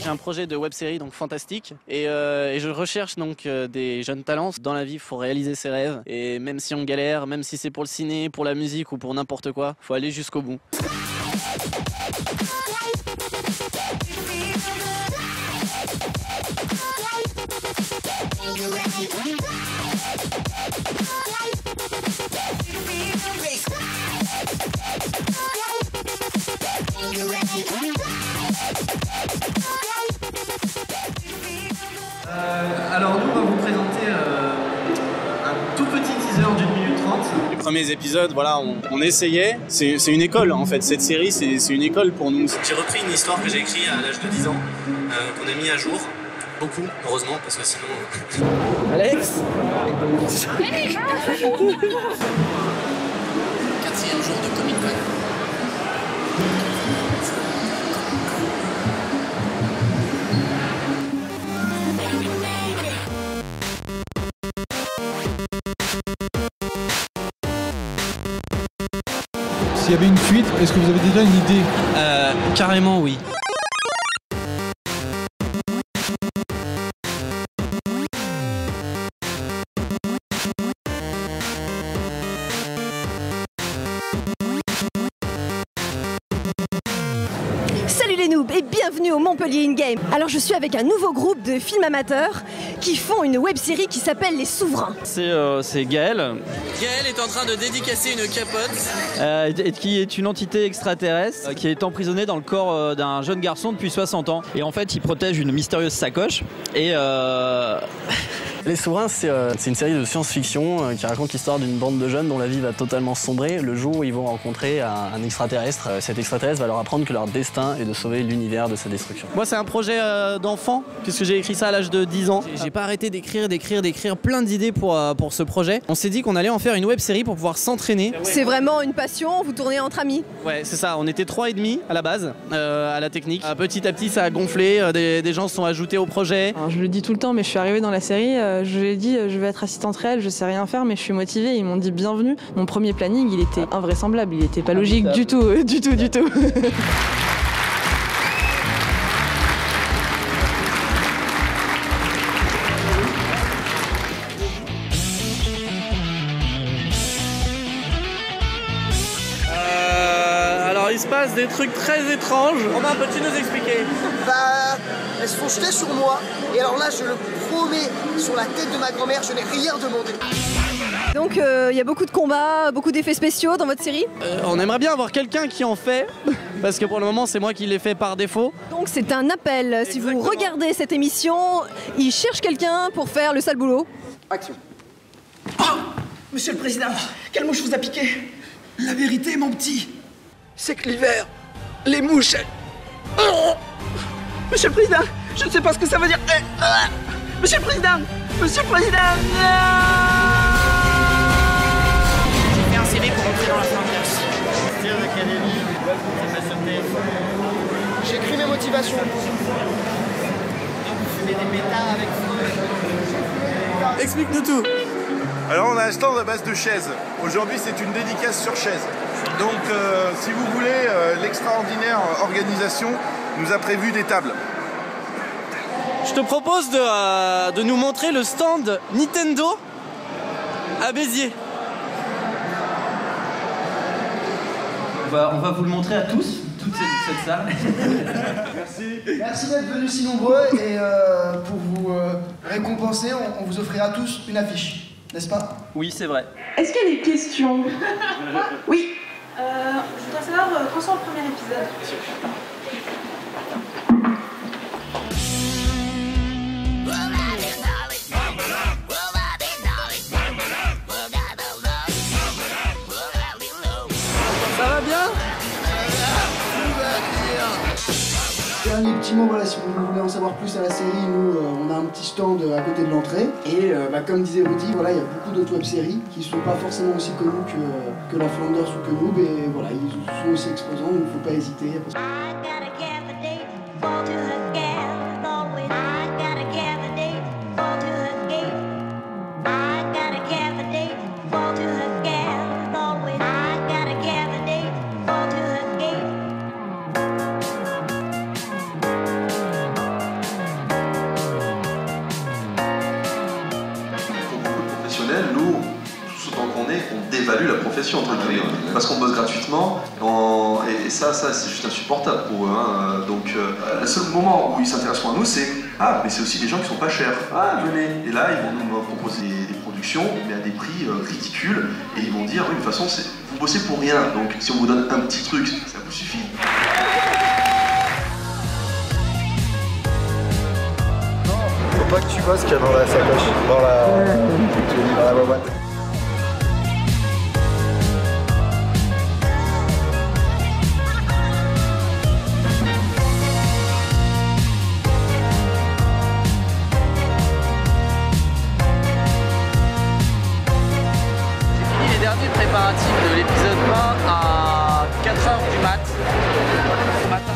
J'ai un projet de web-série donc fantastique et je recherche donc des jeunes talents. Dans la vie, il faut réaliser ses rêves et même si on galère, même si c'est pour le ciné, pour la musique ou pour n'importe quoi, faut aller jusqu'au bout. Alors nous on va vous présenter un tout petit teaser d'une minute 30. Les premiers épisodes, voilà, on essayait. C'est une école en fait, cette série c'est une école pour nous. J'ai repris une histoire que j'ai écrite à l'âge de 10 ans, qu'on a mis à jour. Beaucoup, heureusement, parce que sinon... Alex 4e jour de Comic-Con. S'il y avait une suite, est-ce que vous avez déjà une idée? Carrément oui. Salut les noobs et bienvenue au Montpellier In-Game. Alors je suis avec un nouveau groupe de films amateurs qui font une web-série qui s'appelle Les Souverains. C'est Gaël. Gaël est en train de dédicacer une capote. Qui est une entité extraterrestre qui est emprisonnée dans le corps d'un jeune garçon depuis 60 ans. Et en fait, il protège une mystérieuse sacoche. Et Les Souverains, c'est une série de science-fiction qui raconte l'histoire d'une bande de jeunes dont la vie va totalement sombrer le jour où ils vont rencontrer un extraterrestre. Cet extraterrestre va leur apprendre que leur destin est de sauver l'univers de sa destruction. Moi, c'est un projet d'enfant, puisque j'ai écrit ça à l'âge de 10 ans. J'ai pas arrêté d'écrire plein d'idées pour ce projet. On s'est dit qu'on allait en faire une web-série pour pouvoir s'entraîner. C'est vraiment une passion, vous tournez entre amis? Ouais, c'est ça, on était 3 et demi à la base, à la technique. Petit à petit, ça a gonflé, des gens se sont ajoutés au projet. Alors, je le dis tout le temps, mais je suis arrivée dans la série, je lui ai dit je vais être assistante réelle, je sais rien faire mais je suis motivée, ils m'ont dit bienvenue. Mon premier planning il était invraisemblable, il était pas logique du tout. Alors il se passe des trucs très étranges. Romain, peux-tu nous expliquer? Bah, elles se font jeter sur moi, et alors là, je le promets, sur la tête de ma grand-mère, je n'ai rien demandé. Donc il y a beaucoup de combats, beaucoup d'effets spéciaux dans votre série? On aimerait bien avoir quelqu'un qui en fait, parce que pour le moment c'est moi qui l'ai fait par défaut. Donc c'est un appel, si vous regardez cette émission, ils cherchent quelqu'un pour faire le sale boulot. Action. Oh, Monsieur le Président, quelle mouche vous a piqué? La vérité, mon petit, c'est que l'hiver, les mouches, elles... Oh, Monsieur le Président, je ne sais pas ce que ça veut dire. Monsieur le Président, Monsieur le Président. j'ai fait un CV pour rentrer dans la Flanders. J'écris mes motivations. Explique-nous tout. Alors on a un stand à base de chaises. Aujourd'hui c'est une dédicace sur chaise. Donc si vous voulez, l'extraordinaire organisation nous a prévu des tables. Je te propose de nous montrer le stand Nintendo à Béziers. On va vous le montrer à tous, toute cette salle. Merci d'être venus si nombreux et pour vous récompenser, on vous offrira tous une affiche, n'est-ce pas? Oui, c'est vrai. Est-ce qu'il y a des questions? Oui. Je voudrais savoir quand sort le premier épisode. Ça va bien? Dernier petit mot, voilà, si vous voulez en savoir plus à la série, nous on a un petit stand à côté de l'entrée. Et comme disait Rudy, voilà, il y a beaucoup d'autres web-séries qui ne sont pas forcément aussi connues que la Flanders ou que Noob. Et voilà, ils sont aussi exposants, donc il ne faut pas hésiter. dévalue la profession, entre guillemets, parce qu'on bosse gratuitement, et ça c'est juste insupportable pour eux. Hein. Donc le seul moment où ils s'intéresseront à nous, c'est « Ah, mais c'est aussi des gens qui sont pas chers, ah, venez !» Et là, ils vont nous proposer des productions, mais à des prix ridicules, et ils vont dire « Oui, de toute façon, vous bossez pour rien, donc si on vous donne un petit truc, ça vous suffit. » Faut pas que tu vois ce qu'il y a dans la sacoche, dans la boîte. Les derniers préparatifs de l'épisode 1 à 4h du mat. Ce matin.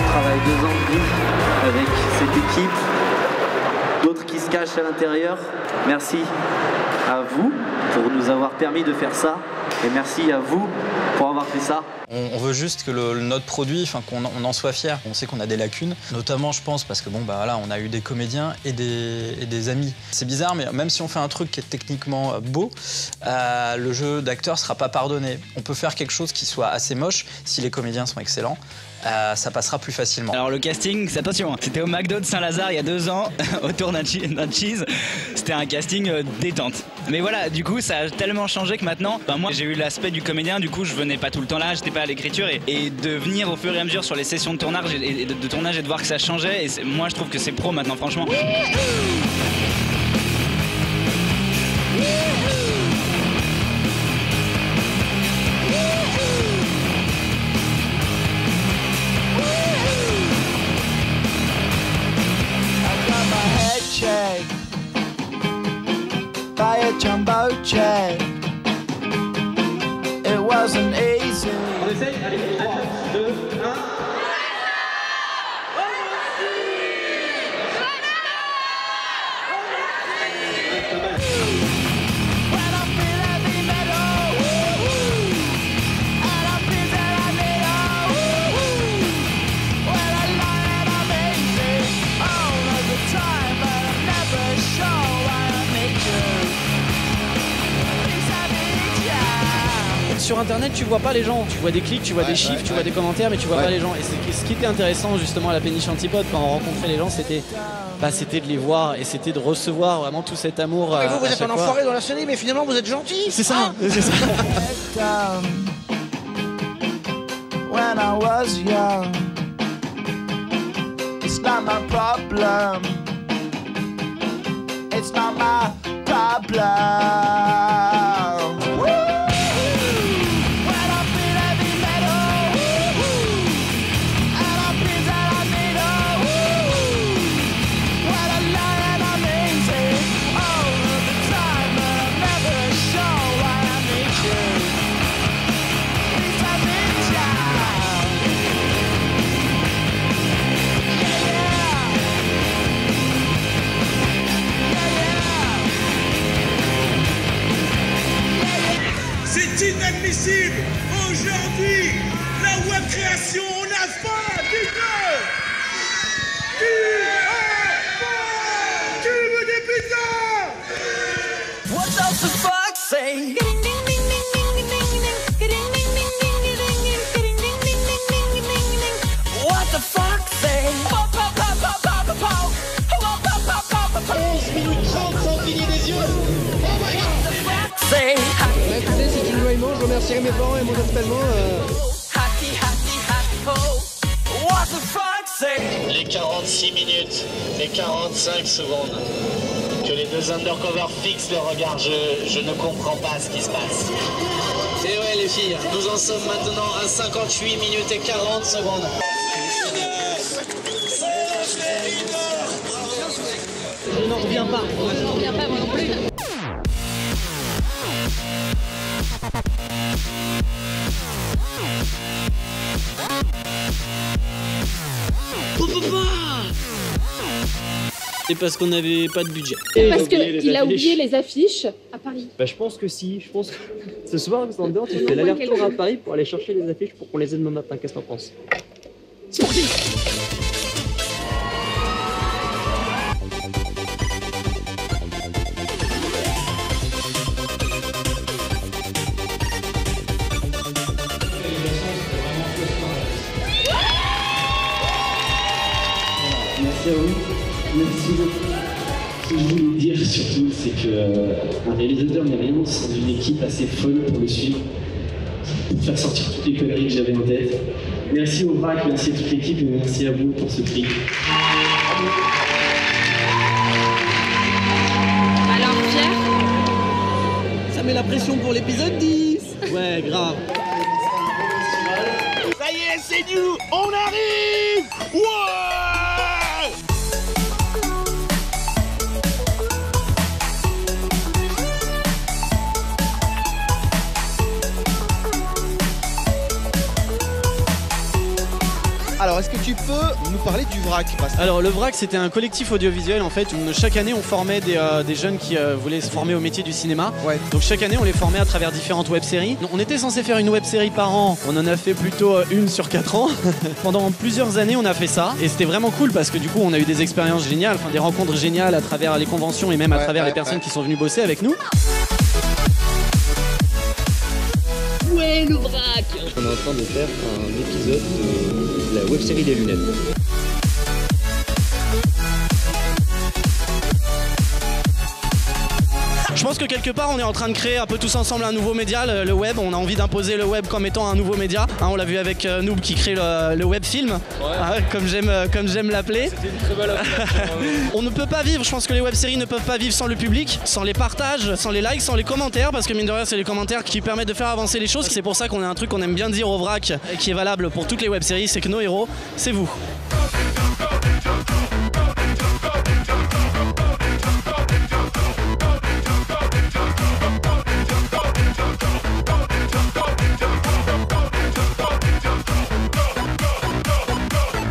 Travail, 2 ans de vie avec cette équipe, d'autres qui se cachent à l'intérieur. Merci à vous pour nous avoir permis de faire ça et merci à vous pour avoir fait ça. On veut juste que notre produit, qu'on en soit fier. On sait qu'on a des lacunes, notamment je pense parce que bon bah voilà, on a eu des comédiens et des amis. C'est bizarre, mais même si on fait un truc qui est techniquement beau, le jeu d'acteur sera pas pardonné. On peut faire quelque chose qui soit assez moche si les comédiens sont excellents. Ça passera plus facilement. Alors le casting, attention, c'était au McDo de Saint-Lazare il y a 2 ans, autour d'un cheese. C'était un casting détente. Mais voilà, du coup ça a tellement changé que maintenant, moi j'ai eu l'aspect du comédien, du coup je venais pas tout le temps là, j'étais pas à l'écriture et de venir au fur et à mesure sur les sessions de tournage et de voir que ça changeait, et moi je trouve que c'est pro maintenant franchement. By a jumbo jet. It wasn't easy. On essaye, allez, 3, 2, 1. Sur internet, tu vois pas les gens, tu vois des clics, tu vois des chiffres, tu vois des commentaires, mais tu vois pas les gens. Et ce qui était intéressant justement à la péniche Antipode quand on rencontrait les gens, c'était de les voir et c'était de recevoir vraiment tout cet amour. Mais vous êtes un enfoiré dans la série, mais finalement vous êtes gentil. C'est ça, c'est ça. When I was young, it's not my problem. It's not my problem. C'est inadmissible. Aujourd'hui, la web création, on a faim, dites-le. Qui veut des pizzas? What does the fuck say? What the fuck say? 11 minutes 30 sans cligner des yeux. Écoutez, c'est une joie immense, je remercierai mes parents et mon tellement. Les 46 minutes, les 45 secondes, que les deux undercover fixent le regard, je ne comprends pas ce qui se passe. Et ouais les filles, nous en sommes maintenant à 58 minutes et 40 secondes. Je n'en reviens pas. Je n'en reviens pas moi non plus. Oh papa! C'est parce qu'on n'avait pas de budget. Parce qu'il a oublié les affiches à Paris. Bah je pense que si, je pense que ce soir, Alexander, tu fais l'aller-retour à Paris pour aller chercher les affiches pour qu'on les ait demain matin. Qu'est-ce que t'en penses? C'est parti. Merci à vous. Merci beaucoup. Ce que je voulais dire surtout, c'est qu'un réalisateur n'est rien sans une équipe assez folle pour le suivre, pour faire sortir toutes les conneries que j'avais en tête. Merci au VRAC, merci à toute l'équipe et merci à vous pour ce prix. Alors, Pierre? Ça met la pression pour l'épisode 10. Ouais, grave. Ça y est, c'est nous, on arrive. Ouais. Alors, est-ce que tu peux nous parler du VRAC? Alors, le VRAC, c'était un collectif audiovisuel en fait. Où chaque année, on formait des jeunes qui voulaient se former au métier du cinéma. Ouais. Donc, chaque année, on les formait à travers différentes web-séries. On était censé faire une web-série par an. On en a fait plutôt une sur 4 ans. Pendant plusieurs années, on a fait ça. Et c'était vraiment cool parce que du coup, on a eu des expériences géniales, enfin des rencontres géniales à travers les conventions et même à travers les personnes qui sont venues bosser avec nous. Ouais, le VRAC. On est en train de faire un épisode de la web-série des lunettes. Je pense que quelque part on est en train de créer un peu tous ensemble un nouveau média, le web. On a envie d'imposer le web comme étant un nouveau média. On l'a vu avec Noob qui crée le web film, comme j'aime l'appeler. C'était une très belle appellation. On ne peut pas vivre, je pense que les web-séries ne peuvent pas vivre sans le public, sans les partages, sans les likes, sans les commentaires, parce que mine de rien c'est les commentaires qui permettent de faire avancer les choses. C'est pour ça qu'on a un truc qu'on aime bien dire au VRAC et qui est valable pour toutes les web-séries, c'est que nos héros, c'est vous.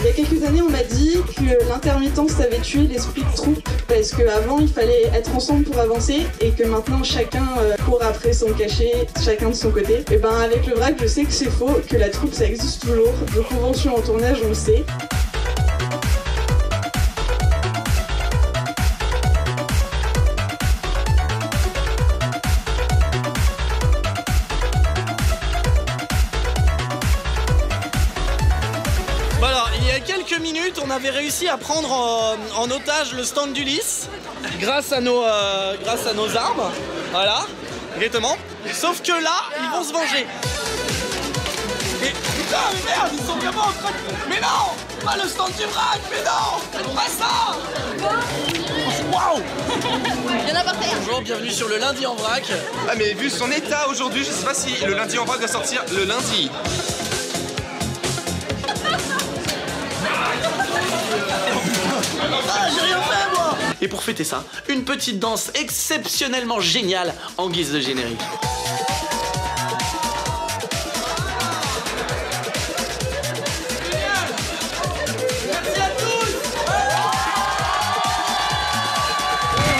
Il y a quelques années, on m'a dit que l'intermittence avait tué l'esprit de troupe parce qu'avant il fallait être ensemble pour avancer et que maintenant chacun court après son cachet, chacun de son côté. Et ben avec le VRAC, je sais que c'est faux, que la troupe ça existe toujours. De convention en tournage, on le sait. Quelques minutes, on avait réussi à prendre en otage le stand d'Ulysse grâce à nos armes, voilà, exactement. Sauf que là, ils vont se venger. Et putain, mais merde, ils sont vraiment en train de... Mais non, pas le stand du VRAC, mais non, pas ça. Waouh. Il y en a par terre. Bonjour, bienvenue sur le lundi en VRAC. Ah mais vu son état aujourd'hui, je sais pas si le lundi en VRAC va sortir le lundi. Ah, j'ai rien fait moi. Et pour fêter ça, une petite danse exceptionnellement géniale en guise de générique. Merci à tous.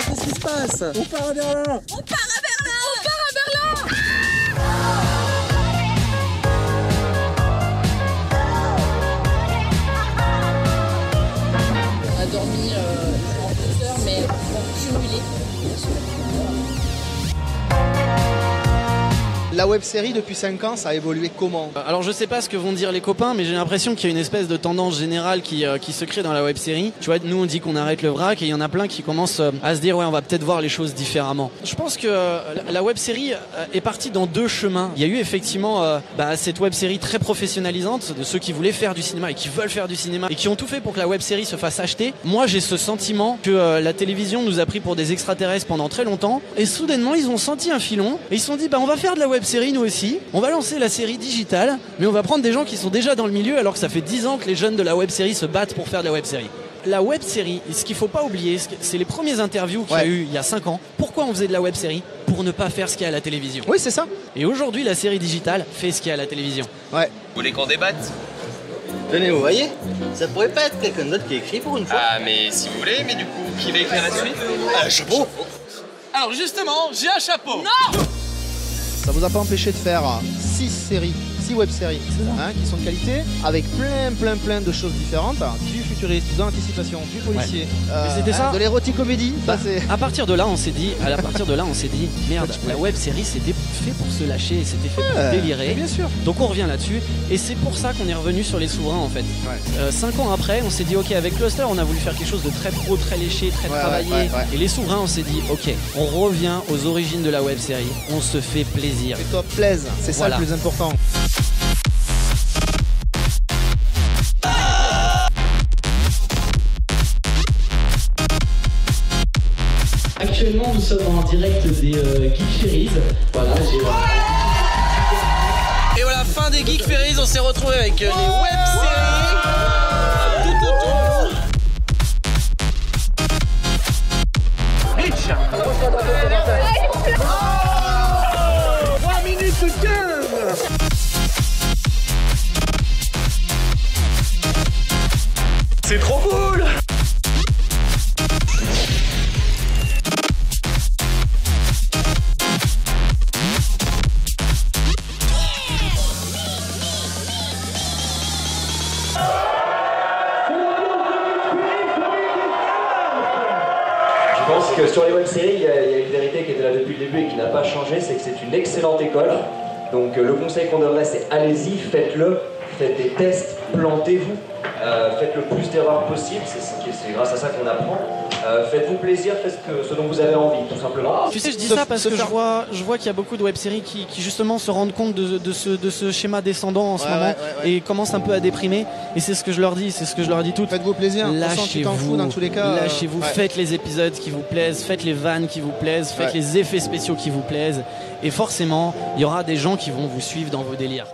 Qu'est-ce qui se passe? On part à Berlin. On part à Berlin. On part à Berlin. On a dormi en 2 heures, mais bon, cumulé. La web-série depuis 5 ans, ça a évolué comment? Alors je sais pas ce que vont dire les copains, mais j'ai l'impression qu'il y a une espèce de tendance générale qui se crée dans la web-série. Tu vois, nous on dit qu'on arrête le VRAC et il y en a plein qui commencent à se dire ouais, on va peut-être voir les choses différemment. Je pense que la web-série est partie dans 2 chemins. Il y a eu effectivement cette web-série très professionnalisante de ceux qui voulaient faire du cinéma et qui veulent faire du cinéma et qui ont tout fait pour que la web-série se fasse acheter. Moi j'ai ce sentiment que la télévision nous a pris pour des extraterrestres pendant très longtemps et soudainement ils ont senti un filon et ils se sont dit on va faire de la web-série nous aussi, on va lancer la série digitale, mais on va prendre des gens qui sont déjà dans le milieu alors que ça fait 10 ans que les jeunes de la web-série se battent pour faire de la web-série. La web-série, ce qu'il faut pas oublier, c'est les premières interviews qu'il y a eu il y a 5 ans. Pourquoi on faisait de la web-série? Pour ne pas faire ce qu'il y a à la télévision. Oui, c'est ça. Et aujourd'hui, la série digitale fait ce qu'il y a à la télévision. Ouais. Vous voulez qu'on débatte? Tenez, vous voyez, ça pourrait pas être quelqu'un d'autre qui écrit pour une fois. Ah, mais si vous voulez, mais du coup, qui va écrire la suite? Un chapeau. Alors justement, j'ai un chapeau. Non! Ça vous a pas empêché de faire 6 séries, 6 web-séries hein, qui sont de qualité, avec plein de choses différentes, du futuriste, de l'anticipation, du policier, c'était ça. de l'érotique comédie. Bah, à partir de là, on s'est dit, merde, la web série c'était fait pour se lâcher, c'était fait pour délirer. Bien sûr. Donc on revient là-dessus, et c'est pour ça qu'on est revenu sur les souverains en fait. 5 ans après, on s'est dit ok, avec Cluster, on a voulu faire quelque chose de très pro, très léché, très travaillé. Et les souverains, on s'est dit ok, on revient aux origines de la web série, on se fait plaisir. Fais-toi plaisir, c'est ça le plus important. Actuellement, nous sommes en direct des Geek Ferries. Voilà, Et voilà, fin des Geek Ferries, on s'est retrouvé avec les web-séries tout autour. Hitch. 3 minutes 15. C'est trop cool. Je pense que sur les web-séries, il y a une vérité qui était là depuis le début et qui n'a pas changé, c'est que c'est une excellente école. Donc le conseil qu'on donnerait, c'est allez-y, faites-le, faites des tests, plantez-vous, faites le plus d'erreurs possible, c'est grâce à ça qu'on apprend. Faites-vous plaisir, faites ce dont vous avez envie, tout simplement. Tu sais, je dis ça parce que je vois qu'il y a beaucoup de web-séries qui justement se rendent compte de ce schéma descendant en ce moment et commencent un peu à déprimer. Et c'est ce que je leur dis, toutes. Faites-vous plaisir, lâchez-vous, t'en fous dans tous les cas. Lâchez-vous, faites les épisodes qui vous plaisent, faites les vannes qui vous plaisent, faites les effets spéciaux qui vous plaisent. Et forcément, il y aura des gens qui vont vous suivre dans vos délires.